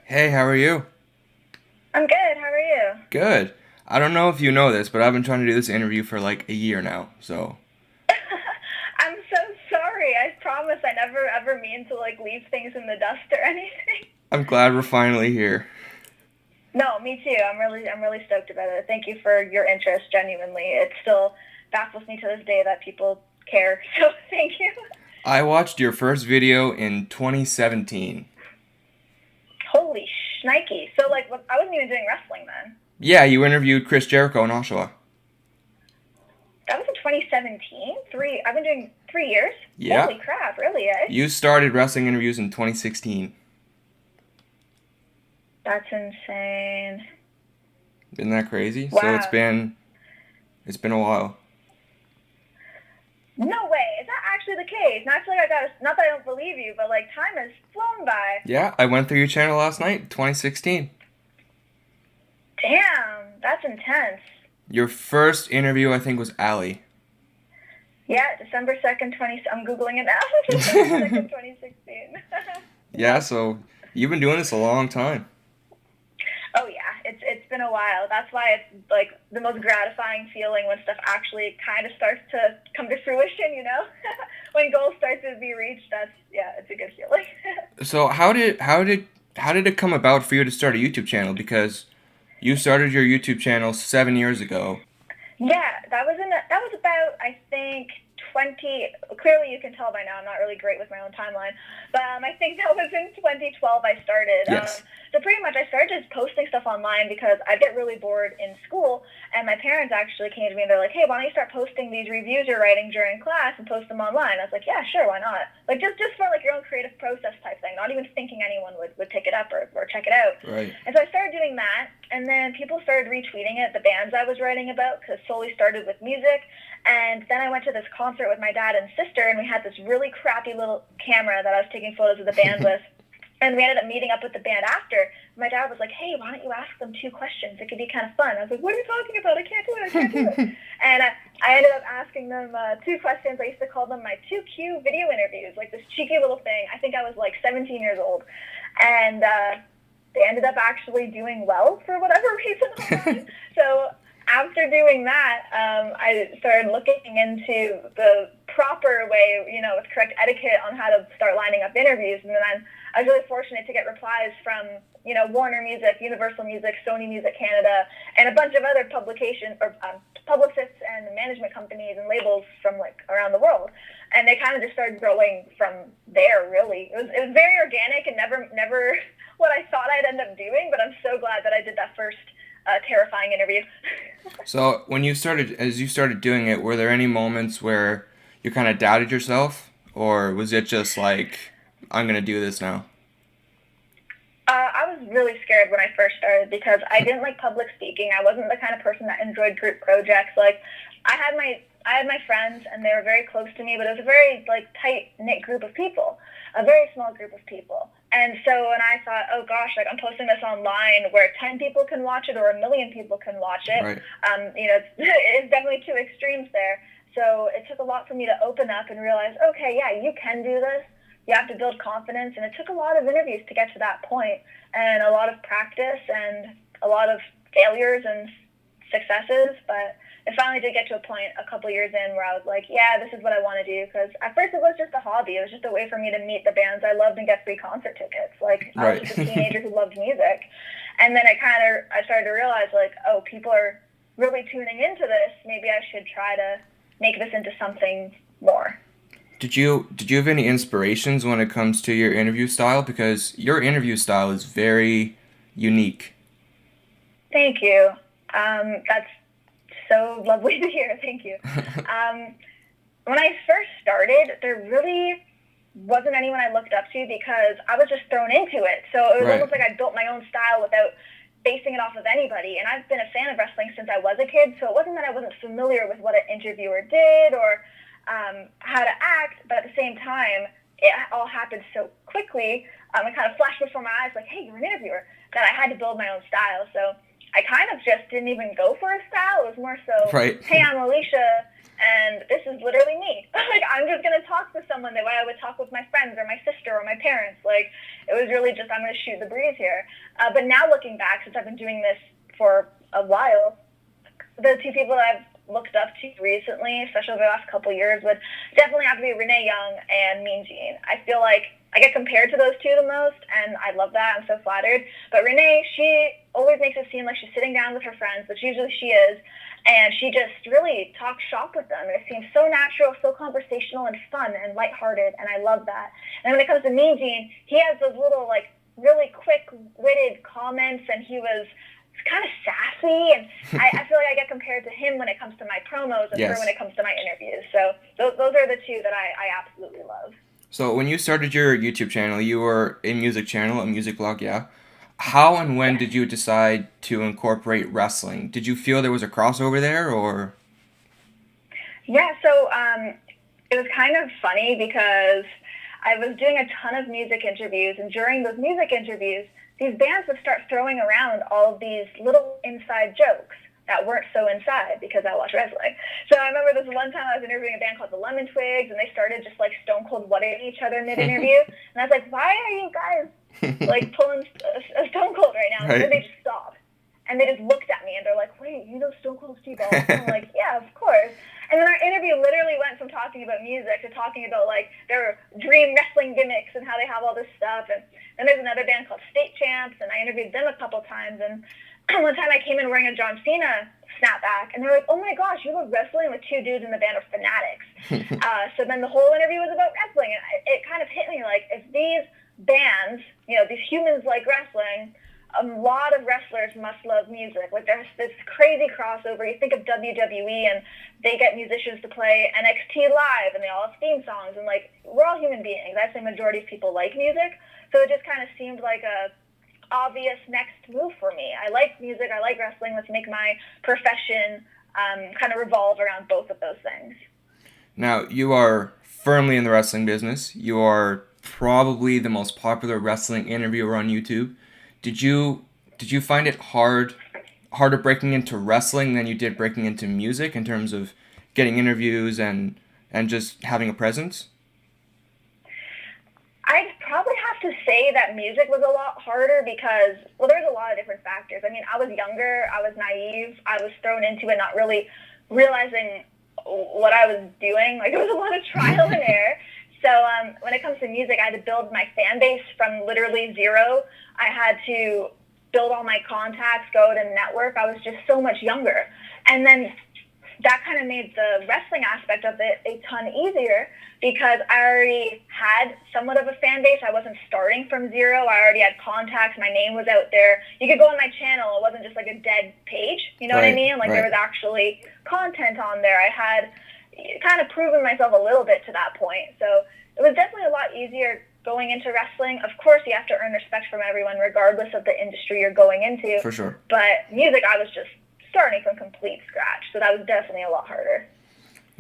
Hey, how are you? I'm good. How are you? Good. I don't know if you know this, but I've been trying to do this interview for like a year now. So I'm so sorry. I promise I never ever mean to leave things in the dust or anything. I'm glad we're finally here. No, me too. I'm really stoked about it. Thank you for your interest. Genuinely, it still baffles me to this day that people care. So thank you. I watched your first video in 2017. Holy shnikey! So I wasn't even doing wrestling then. Yeah, you interviewed Chris Jericho in Oshawa. That was in 2017. I've been doing 3 years. Yeah. Holy crap! Really? Eh? You started wrestling interviews in 2016. That's insane. Isn't that crazy? So it's Wow. been it's been a while. No way. Is that actually the case? Not like I got. Not that I don't believe you, but time has flown by. Yeah, I went through your channel last night, 2016. Damn, that's intense. Your first interview I think was Ali. Yeah, December 2nd, 20. I'm googling it now. December 2nd, 2016. Yeah, so you've been doing this a long time. Oh yeah, it's been a while. That's why it's the most gratifying feeling when stuff actually kind of starts to come to fruition. When goals start to be reached. It's a good feeling. So how did it come about for you to start a YouTube channel? Because you started your YouTube channel 7 years ago. Yeah, that was about, I think, 20. Clearly, you can tell by now I'm not really great with my own timeline, but I think that was in 2012 I started. Yes. So pretty much I started just posting stuff online because I get really bored in school, and my parents actually came to me and they're like, "Hey, why don't you start posting these reviews you're writing during class and post them online?" I was like, "Yeah, sure, why not?" Just for your own creative process type thing, not even thinking anyone would pick it up or check it out. Right. And so I started doing that, and then people started retweeting it, the bands I was writing about, because solely started with music. And then I went to this concert with my dad and sister, and we had this really crappy little camera that I was taking photos of the band with. And we ended up meeting up with the band after. My dad was like, "Hey, why don't you ask them two questions? It could be kind of fun." I was like, "What are you talking about? I can't do it. I can't do it." And I ended up asking them two questions. I used to call them my 2Q video interviews, this cheeky little thing. I think I was 17 years old. And they ended up actually doing well for whatever reason online. So after doing that, I started looking into the proper way, with correct etiquette on how to start lining up interviews. And then I was really fortunate to get replies from, Warner Music, Universal Music, Sony Music Canada, and a bunch of other publications or publicists and management companies and labels from around the world. And they kind of just started growing from there. Really, it was very organic and never what I thought I'd end up doing. But I'm so glad that I did that first terrifying interview. So as you started doing it, were there any moments where you kind of doubted yourself, or was it just like, I'm gonna do this now? I was really scared when I first started because I didn't like public speaking. I wasn't the kind of person that enjoyed group projects. I had my friends and they were very close to me, but it was a very tight knit group of people, a very small group of people. And so when I thought, oh gosh, I'm posting this online where 10 people can watch it or a million people can watch it, Right. it's definitely two extremes there. So it took a lot for me to open up and realize, okay, yeah, you can do this. You have to build confidence, and it took a lot of interviews to get to that point, and a lot of practice, and a lot of failures and successes. But it finally did get to a point a couple years in where I was like, yeah, this is what I want to do. Because at first it was just a hobby. It was just a way for me to meet the bands I loved and get free concert tickets. I was Right. just a teenager who loved music, and then I started to realize oh, people are really tuning into this. Maybe I should try to make this into something more. Did you have any inspirations when it comes to your interview style? Because your interview style is very unique. Thank you. That's so lovely to hear. Thank you. Um, when I first started, there really wasn't anyone I looked up to because I was just thrown into it. So it was Right. almost like I built my own style without basing it off of anybody. And I've been a fan of wrestling since I was a kid, so it wasn't that I wasn't familiar with what an interviewer did or how to act, but at the same time, it all happened so quickly. It kind of flashed before my eyes, hey, you're an interviewer, that I had to build my own style. So I kind of just didn't even go for a style. It was more so, Right. hey, I'm Alicia. and this is literally me. Like, I'm just gonna talk to someone the way I would talk with my friends or my sister or my parents. Like, it was really just, I'm gonna shoot the breeze here. But now looking back, since I've been doing this for a while, the two people that I've looked up to recently, especially over the last couple of years, would definitely have to be Renee Young and Mean Gene. I feel like I get compared to those two the most, and I love that. I'm so flattered. But Renee, she always makes it seem like she's sitting down with her friends, which usually she is, and she just really talks shop with them. It seems so natural, so conversational and fun and lighthearted, and I love that. And when it comes to Mean Gene, he has those little, like, really quick-witted comments, and he was kind of sassy, and I feel like I get compared to him when it comes to my promos and her when Yes. it comes to my interviews. So those are the two that I absolutely love. So when you started your YouTube channel, you were a music channel, a music blog, yeah. How and when Yes. did you decide to incorporate wrestling? Did you feel there was a crossover there, or? Yeah, so it was kind of funny because I was doing a ton of music interviews, and during those music interviews, these bands would start throwing around all of these little inside jokes that weren't so inside because I watch wrestling. So I remember this one time I was interviewing a band called the Lemon Twigs, and they started just like stone cold whatting each other mid interview, and I was like, "Why are you guys like pulling a stone cold right now?" And then they Right. just stopped, and they just looked at me, and they're like, "Wait, you know Stone Cold Steve Austin?" I'm like, "Yeah, of course." And then our interview literally went from talking about music to talking about like their dream wrestling gimmicks and how they have all this stuff. And then there's another band called State Champs, and I interviewed them a couple times. And one time I came in wearing a John Cena snapback, and they're like, "Oh my gosh, you love wrestling?" With two dudes in the band are fanatics. So then the whole interview was about wrestling, and it kind of hit me like, if these bands, these humans like wrestling, a lot of wrestlers must love music. Like, there's this crazy crossover. You think of WWE, and they get musicians to play NXT live, and they all have theme songs, and like, we're all human beings. I'd say majority of people like music, so it just kind of seemed like a obvious next move for me. I like music, I like wrestling. Let's make my profession kind of revolve around both of those things. Now, you are firmly in the wrestling business. You are probably the most popular wrestling interviewer on YouTube. Did you find it harder breaking into wrestling than you did breaking into music in terms of getting interviews and just having a presence? I'd probably have to say that music was a lot harder because, well, there's a lot of different factors. I mean, I was younger, I was naive, I was thrown into it not really realizing what I was doing. Like, it was a lot of trial and error. So when it comes to music, I had to build my fan base from literally zero. I had to build all my contacts, go to network. I was just so much younger. And then that kind of made the wrestling aspect of it a ton easier because I already had somewhat of a fan base. I wasn't starting from zero. I already had contacts. My name was out there. You could go on my channel. It wasn't just like a dead page. You know what I Right, mean? Like, there right. was actually content on there. I had kind of proven myself a little bit to that point. So it was definitely a lot easier going into wrestling. Of course, you have to earn respect from everyone, regardless of the industry you're going into. For sure. But music, I was just starting from complete scratch. So that was definitely a lot harder.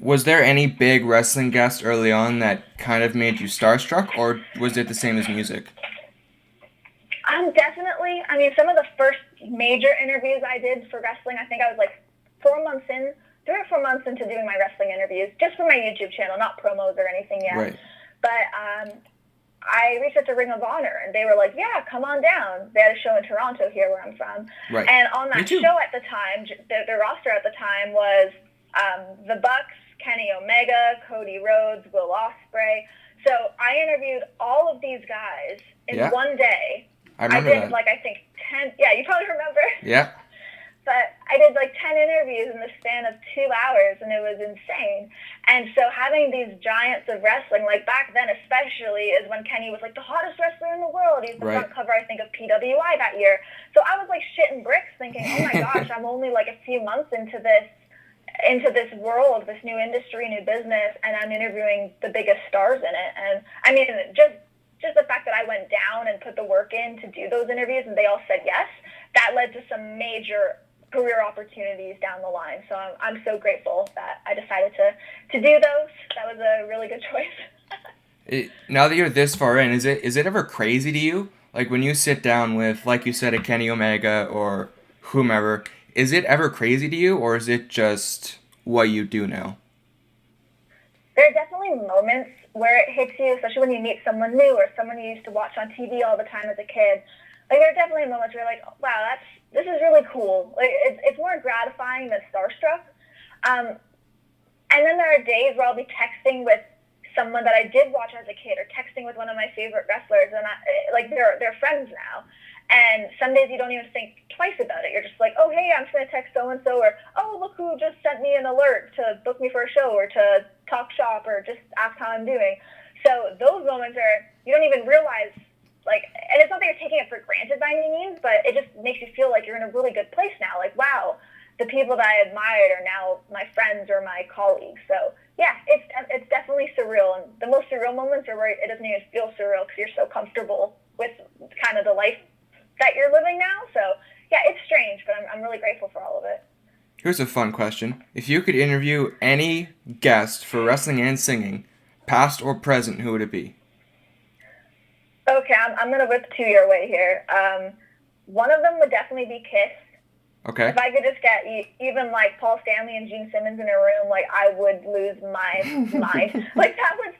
Was there any big wrestling guest early on that kind of made you starstruck, or was it the same as music? Definitely. I mean, some of the first major interviews I did for wrestling, I think I was like 4 months in, 3 or 4 months into doing my wrestling interviews, just for my YouTube channel, not promos or anything yet. Right. But I reached out to Ring of Honor, and they were like, "Yeah, come on down." They had a show in Toronto, here where I'm from. Right. And on Me that too. show at the time, the roster at the time was the Bucks, Kenny Omega, Cody Rhodes, Will Ospreay. So I interviewed all of these guys in Yeah. one day. I I remember did, that. like, I think 10, yeah, you probably remember. Yeah. But I did like 10 interviews in the span of 2 hours, and it was insane. And so having these giants of wrestling, like back then especially, is when Kenny was like the hottest wrestler in the world. He's the Right. front cover, I think, of PWI that year. So I was like shitting bricks thinking, oh my gosh, I'm only like a few months into this world, this new industry, new business, and I'm interviewing the biggest stars in it. And I mean, just the fact that I went down and put the work in to do those interviews and they all said yes, that led to some major career opportunities down the line. So I'm so grateful that I decided to do those. That was a really good choice. Now that you're this far in, is it ever crazy to you? Like when you sit down with, like you said, a Kenny Omega or whomever, is it ever crazy to you, or is it just what you do now? There are definitely moments where it hits you, especially when you meet someone new or someone you used to watch on TV all the time as a kid. Like there are definitely moments where you're like, wow, this is really cool. Like it's more gratifying than starstruck. Um, and then there are days where I'll be texting with someone that I did watch as a kid, or texting with one of my favorite wrestlers, and like they're friends now. And some days you don't even think twice about it. You're just like, oh hey, I'm just gonna text so and so, or oh look who just sent me an alert to book me for a show, or to talk shop, or just ask how I'm doing. So those moments are, you don't even realize, like, and it's not that you're taking it for granted by any means, but it just makes you feel like you're in a really good place now. Like wow, the people that I admired are now my friends or my colleagues. So yeah, it's definitely surreal, and the most surreal moments are where it doesn't even feel surreal because you're so comfortable with kind of the life that you're living now. So yeah, it's strange, but I'm really grateful for all of it. Here's a fun question. If you could interview any guest for wrestling and singing, past or present, who would it be? Okay, I'm gonna whip two your way here. One of them would definitely be Kiss. Okay. If I could just get even like Paul Stanley and Gene Simmons in a room, like I would lose my mind. Like that would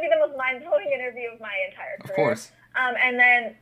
be the most mind blowing interview of my entire Of career. course. And then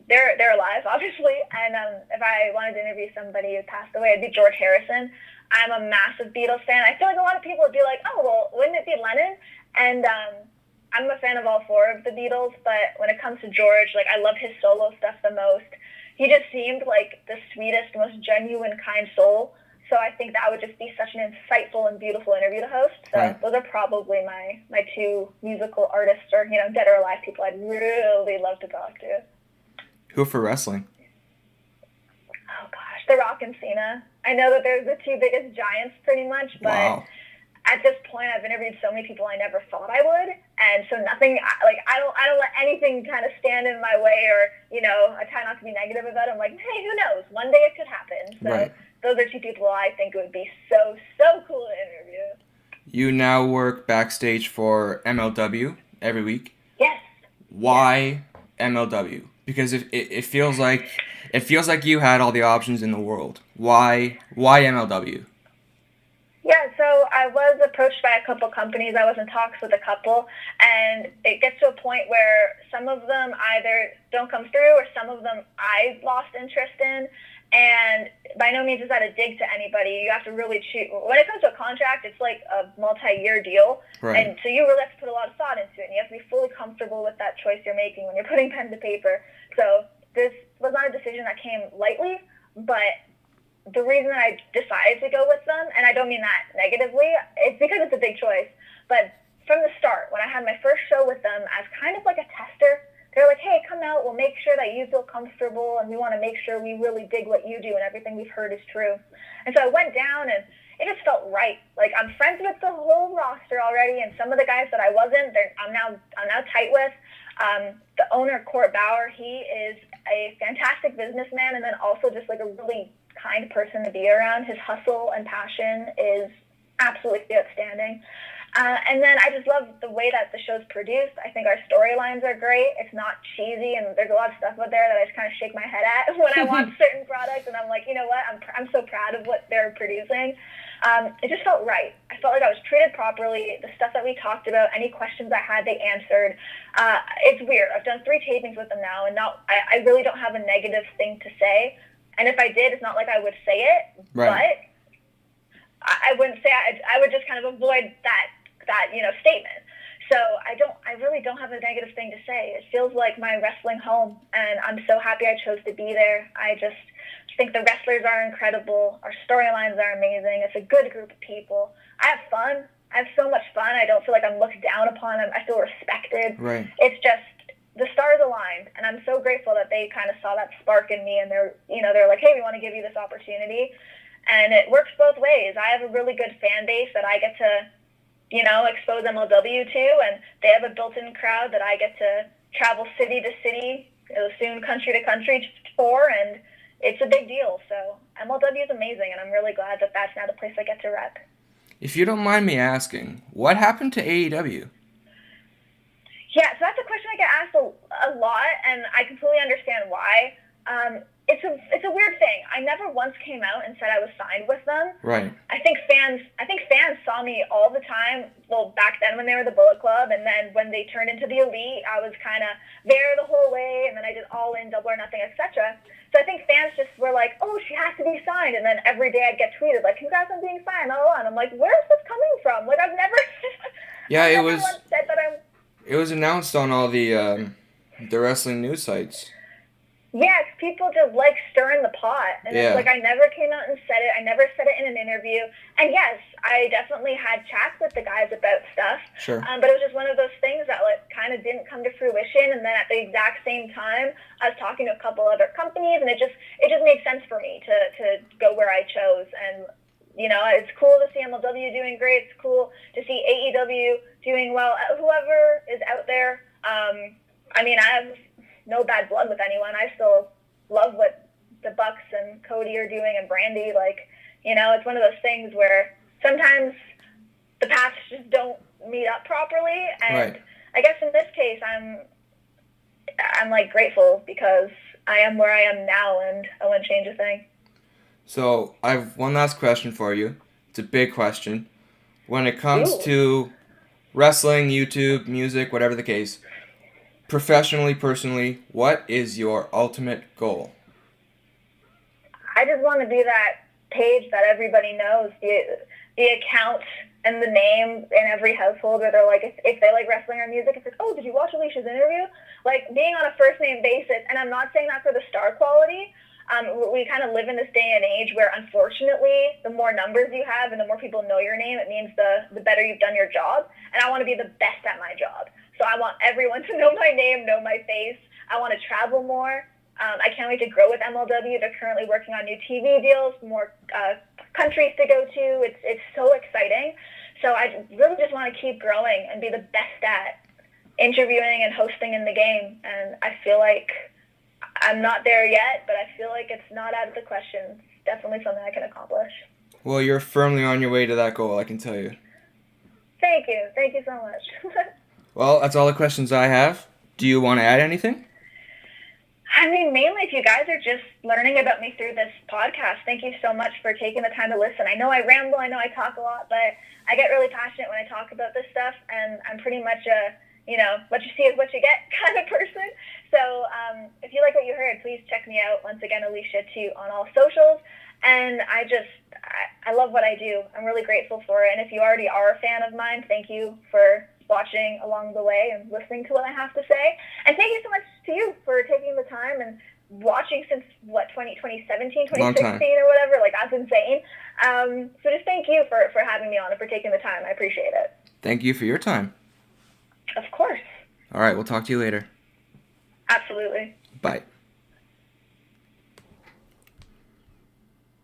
they're alive, obviously. And if I wanted to interview somebody who passed away, it'd be George Harrison. I'm a massive Beatles fan. I feel like a lot of people would be like, oh well, wouldn't it be Lennon? And I'm a fan of all four of the Beatles, but when it comes to George, like I love his solo stuff the most. He just seemed like the sweetest, most genuine, kind soul. So I think that would just be such an insightful and beautiful interview to host. So Right. those are probably my two musical artists, or dead or alive people I'd really love to talk to. Who for wrestling? Oh gosh, The Rock and Cena. I know that they're the two biggest giants, pretty much, but Wow. at this point, I've interviewed so many people I never thought I would, and so nothing like I don't let anything kind of stand in my way, or I try not to be negative about it. I'm like, hey, who knows? One day it could happen. So Right. those are two people I think it would be so cool to interview. You now work backstage for MLW every week. Yes. Why MLW? Because it feels like you had all the options in the world. Why MLW? Yeah, so I was approached by a couple companies. I was in talks with a couple, and it gets to a point where some of them either don't come through, or some of them I lost interest in. And by no means is that a dig to anybody. You have to really choose. When it comes to a contract, it's like a multi-year deal. Right. And so you really have to put a lot of thought into it, and you have to be fully comfortable with that choice you're making when you're putting pen to paper. So this was not a decision that came lightly, but the reason that I decided to go with them, and I don't mean that negatively, it's because it's a big choice. But from the start, when I had my first show with them as kind of like a tester, they're like, hey, come out, we'll make sure that you feel comfortable, and we want to make sure we really dig what you do and everything we've heard is true. And so I went down, and it just felt right. Like, I'm friends with the whole roster already, and some of the guys that I wasn't, I'm now tight with. The owner, Court Bauer, he is a fantastic businessman, and then also just like a really kind person to be around. His hustle and passion is absolutely outstanding. And then I just love the way that the show's produced. I think our storylines are great. It's not cheesy, and there's a lot of stuff out there that I just kind of shake my head at when I watch certain products, and I'm like, you know what? I'm so proud of what they're producing. It just felt right. I felt like I was treated properly. The stuff that we talked about, any questions I had, they answered. It's weird. I've done 3 tapings with them now, and I really don't have a negative thing to say. And if I did, it's not like I would say it, Right. but I wouldn't say I would just kind of avoid that statement. So I really don't have a negative thing to say. It feels like my wrestling home, and I'm so happy I chose to be there. I just think the wrestlers are incredible. Our storylines are amazing. It's a good group of people. I have fun. I have so much fun. I don't feel like I'm looked down upon. I feel respected. Right. It's just the stars aligned, and I'm so grateful that they kind of saw that spark in me, and they're like, hey, we want to give you this opportunity. And it works both ways. I have a really good fan base that I get to expose MLW to, and they have a built-in crowd that I get to travel city to city, soon country to country for, and it's a big deal. So MLW is amazing, and I'm really glad that that's now the place I get to rep. If you don't mind me asking, what happened to AEW? Yeah, so that's a question I get asked a lot, and I completely understand why. it's a weird thing. I never once came out and said I was signed with them. Right. I think fans saw me all the time. Well, back then when they were the Bullet Club, and then when they turned into the Elite, I was kind of there the whole way, and then I did All In, Double or Nothing, etc. So I think fans just were like, "Oh, she has to be signed," and then every day I'd get tweeted like, "Congrats on being signed," blah, blah, blah. And I'm like, "Where is this coming from?" Like I've never, Yeah, I've it never was once said that I'm. it was announced on all the wrestling news sites. Yeah, people just like stirring the pot. And Yeah. it's like I never came out and said it. I never said it in an interview. And yes, I definitely had chats with the guys about stuff. Sure. But it was just one of those things that like kind of didn't come to fruition. And then at the exact same time, I was talking to a couple other companies, and it just made sense for me to go where I chose. And you know, it's cool to see MLW doing great. It's cool to see AEW doing well. Whoever is out there, I mean, I have no bad blood with anyone. I still love what the Bucks and Cody are doing, and Brandy. Like, you know, it's one of those things where sometimes the paths just don't meet up properly. And Right. I guess in this case, I'm like grateful because I am where I am now, and I wouldn't change a thing. So I have one last question for you. It's a big question. When it comes Ooh. to wrestling, YouTube, music, whatever the case, professionally, personally, what is your ultimate goal? I just want to be that page that everybody knows, the account and the name in every household where they're like, if they like wrestling or music, it's like, oh, did you watch Alicia's interview? Like, being on a first name basis, and I'm not saying that for the star quality. We kind of live in this day and age where, unfortunately, the more numbers you have and the more people know your name, it means the better you've done your job. And I want to be the best at my job. So I want everyone to know my name, know my face. I want to travel more. I can't wait to grow with MLW. They're currently working on new TV deals, more countries to go to. It's so exciting. So I really just want to keep growing and be the best at interviewing and hosting in the game. And I feel like I'm not there yet, but I feel like it's not out of the question. It's definitely something I can accomplish. Well, you're firmly on your way to that goal, I can tell you. Thank you. Thank you so much. Well, that's all the questions I have. Do you want to add anything? I mean, mainly if you guys are just learning about me through this podcast, thank you so much for taking the time to listen. I know I ramble, I know I talk a lot, but I get really passionate when I talk about this stuff, and I'm pretty much a, you know, what you see is what you get kind of person. So if you like what you heard, please check me out. Once again, Alicia Atout on all socials. And I love what I do. I'm really grateful for it. And if you already are a fan of mine, thank you for watching along the way and listening to what I have to say. And thank you so much to you for taking the time and watching since, 2017, 2016 or whatever. Like, that's insane. So just thank you for having me on and for taking the time. I appreciate it. Thank you for your time. Of course. All right, we'll talk to you later. Absolutely. Bye.